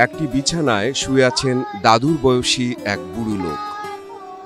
একটি বিছানায় শুয়ে আছেন দাদুর বয়সী এক বুড়ো লোক,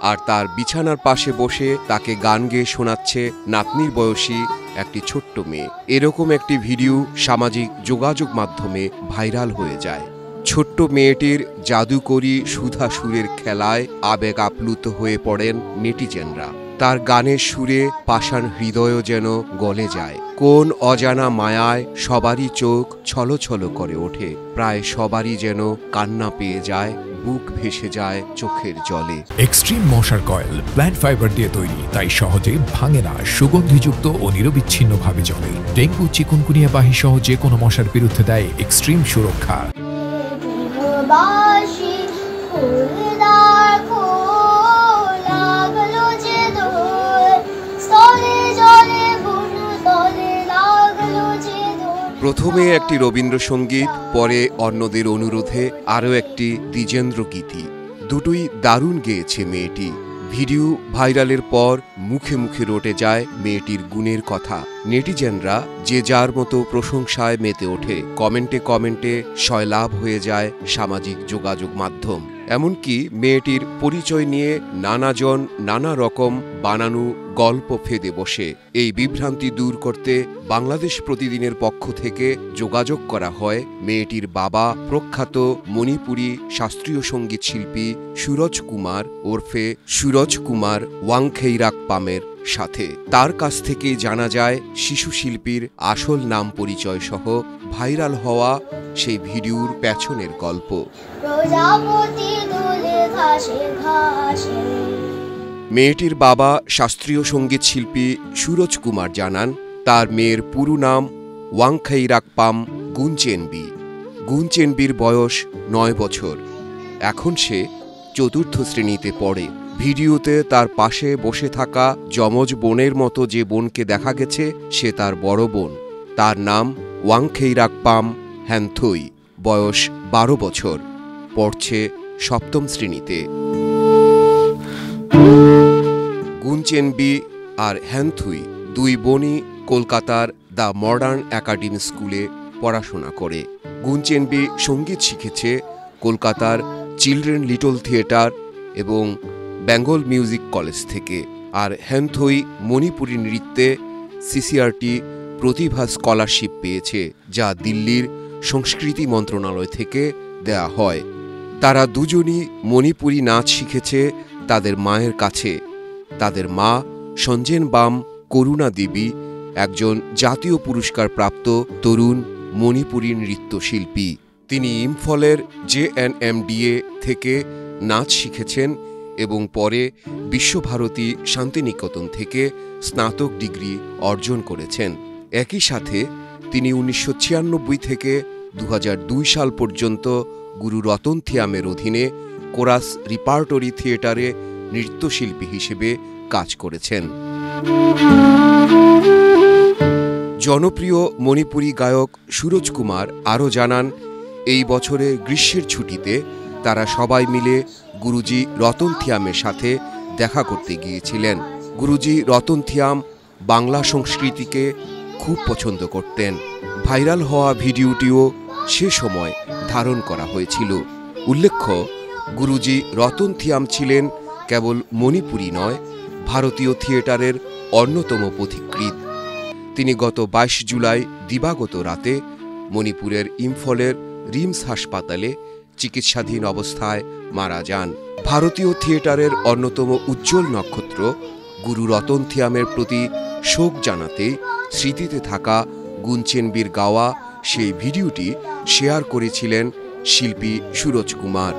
আর তার বিছানার পাশে বসে তাকে গান গেয়ে শোনাচ্ছে নাতনির বয়সী একটি ছোট্ট মেয়ে। এরকম একটি ভিডিও সামাজিক যোগাযোগ মাধ্যমে ভাইরাল হয়ে যায়। ছোট্ট মেয়েটির জাদুকরী সুধা সুরের খেলায় আবেগ আপ্লুত হয়ে পড়েন নেটিজেনরা। তার গানের সুরে পাষাণ হৃদয়ও যেন গলে যায়। কোন অজানা মায়ায় সবারই চোখ ছলছল করে ওঠে, প্রায় সবারই যেন কান্না পেয়ে যায়, বুক ভেসে যায় চোখের জলে। এক্সট্রিম মশার কয়েল প্ল্যান্ট ফাইবার দিয়ে তৈরি, তাই সহজে ভাঙে না, সুগন্ধিযুক্ত ও নিরবিচ্ছিন্নভাবে জ্বলে। ডেঙ্গু, চিকুনগুনিয়া বাহি সহ যে কোনো মশার বিরুদ্ধে দেয় এক্সট্রিম সুরক্ষা। প্রথমে একটি রবীন্দ্রসঙ্গীত, পরে অন্যদের অনুরোধে আরও একটি দ্বিজেন্দ্র গীতি। দুটোই দারুণ গেয়েছে মেয়েটি। ভিডিও ভাইরালের পর মুখে মুখে রটে যায় মেয়েটির গুণের কথা। নেটিজেনরা যে যার মতো প্রশংসায় মেতে ওঠে। কমেন্টে কমেন্টে সয়লাভ হয়ে যায় সামাজিক যোগাযোগ মাধ্যম। এমনকি মেয়েটির পরিচয় নিয়ে নানাজন নানা রকম বানানো গল্প ফেদে বসে। এই বিভ্রান্তি দূর করতে বাংলাদেশ প্রতিদিনের পক্ষ থেকে যোগাযোগ করা হয় মেয়েটির বাবা প্রখ্যাত মণিপুরী শাস্ত্রীয় সঙ্গীত শিল্পী সুরজ কুমার ওরফে সুরজ কুমার ওয়াংখেইরাকপামের সাথে। তার কাছ থেকে জানা যায় শিশু শিল্পীর আসল নাম পরিচয় সহ ভাইরাল হওয়া সেই ভিডিওর পেছনের গল্প। মেয়েটির বাবা শাস্ত্রীয় সঙ্গীত শিল্পী সুরজ কুমার জানান, তার মেয়ের পুরো নাম ওয়াংখেইরাকপাম গুনচেনবি। গুনচেনবির বয়স 9 বছর। এখন সে 4র্থ শ্রেণীতে পড়ে। ভিডিওতে তার পাশে বসে থাকা যমজ বোনের মতো যে বোনকে দেখা গেছে, সে তার বড় বোন। তার নাম ওয়াংখেইরাকপাম হ্যান্থুই। বয়স 12 বছর। পড়ছে 7ম শ্রেণীতে। গুনচেনবি আর হ্যান্থুই দুই বোনই কলকাতার দ্য মডার্ন একাডেমি স্কুলে পড়াশোনা করে। গুনচেনবি সঙ্গীত শিখেছে কলকাতার চিলড্রেন লিটল থিয়েটার এবং বেঙ্গল মিউজিক কলেজ থেকে। আর হ্যান্থুই মণিপুরী নৃত্যে সিসিআরটি প্রতিভা স্কলারশিপ পেয়েছে, যা দিল্লির সংস্কৃতি মন্ত্রণালয় থেকে দেয়া হয়। তারা দুজনই মণিপুরী নাচ শিখেছে তাদের মায়ের কাছে। তাদের মা সঞ্জেনবাম করুণা দেবী একজন জাতীয় পুরস্কার প্রাপ্ত তরুণ মণিপুরী নৃত্যশিল্পী। তিনি ইম্ফলের JNMDA থেকে নাচ শিখেছেন এবং পরে বিশ্বভারতী শান্তিনিকেতন থেকে স্নাতক ডিগ্রি অর্জন করেছেন। একই সাথে তিনি 1996 থেকে 2002 সাল পর্যন্ত গুরু রতন থিয়ামের অধীনে কোরাস রিপার্টরি থিয়েটারে নৃত্যশিল্পী হিসেবে কাজ করেছেন। জনপ্রিয় মণিপুরী গায়ক সুরজ কুমার আরও জানান, এই বছরের গ্রীষ্মের ছুটিতে তারা সবাই মিলে গুরুজি রতন থিয়ামের সাথে দেখা করতে গিয়েছিলেন। গুরুজি রতন থিয়াম বাংলা সংস্কৃতিকে খুব পছন্দ করতেন। ভাইরাল হওয়া ভিডিওটিও সে সময় ধারণ করা হয়েছিল। উল্লেখ্য, গুরুজি রতন থিয়াম ছিলেন কেবল মণিপুরী নয়, ভারতীয় থিয়েটারের অন্যতম পথিকৃৎ। তিনি গত 22 জুলাই দিবাগত রাতে মণিপুরের ইম্ফলের রিমস হাসপাতালে চিকিৎসাধীন অবস্থায় মারা যান। ভারতীয় থিয়েটারের অন্যতম উজ্জ্বল নক্ষত্র গুরু রতন থিয়ামের প্রতি শোক জানাতে স্মৃতিতে থাকা গুনচেনবির গাওয়া সেই ভিডিওটি শেয়ার করেছিলেন শিল্পী সুরজ কুমার।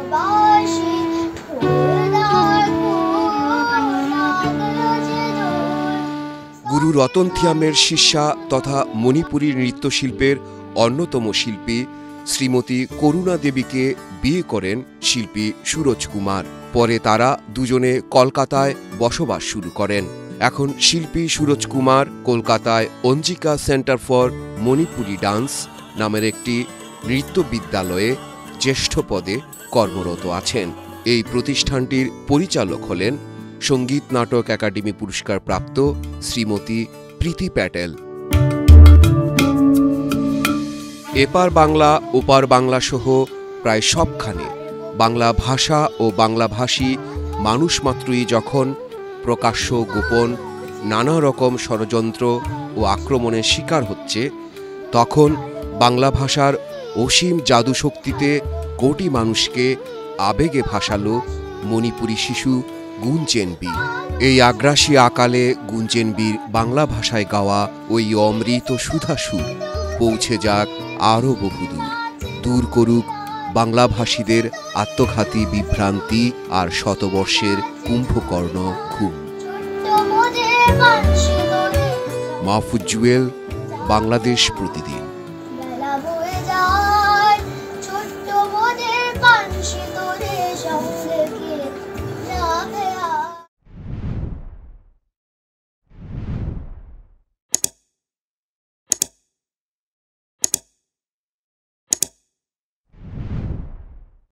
গুরু রতন থিয়ামের শিষ্যা তথা মণিপুরী নৃত্যশিল্পের অন্যতম শিল্পী শ্রীমতী করুণা দেবীকে বিয়ে করেন শিল্পী সুরজ কুমার। পরে তারা দুজনে কলকাতায় বসবাস শুরু করেন। এখন শিল্পী সুরজ কুমার কলকাতায় অঞ্জিকা সেন্টার ফর মণিপুরি ডান্স নামের একটি নৃত্য বিদ্যালয়ে জ্যেষ্ঠ পদে কর্মরত আছেন। এই প্রতিষ্ঠানটির পরিচালক হলেন সঙ্গীত নাটক একাডেমি পুরস্কার প্রাপ্ত শ্রীমতী প্রীতি প্যাটেল। এপার বাংলা ওপার বাংলা সহ প্রায় সবখানে বাংলা ভাষা ও বাংলাভাষী মানুষ মাত্রই যখন প্রকাশ্য গোপন নানা রকম ষড়যন্ত্র ও আক্রমণের শিকার হচ্ছে, তখন বাংলা ভাষার অসীম জাদুশক্তিতে কোটি মানুষকে আবেগে ভাসালো মণিপুরী শিশু গুনচেনবি। এই আগ্রাসী আকালে গুনচেনবির বাংলা ভাষায় গাওয়া ওই অমৃত সুধাসুর পৌঁছে যাক আরও বহুদূর, দূর করুক বাংলাভাষীদের আত্মঘাতী বিভ্রান্তি আর শতবর্ষের কুম্ভকর্ণ ঘুম। মাহফুজ জুয়েল, বাংলাদেশ প্রতিদিন।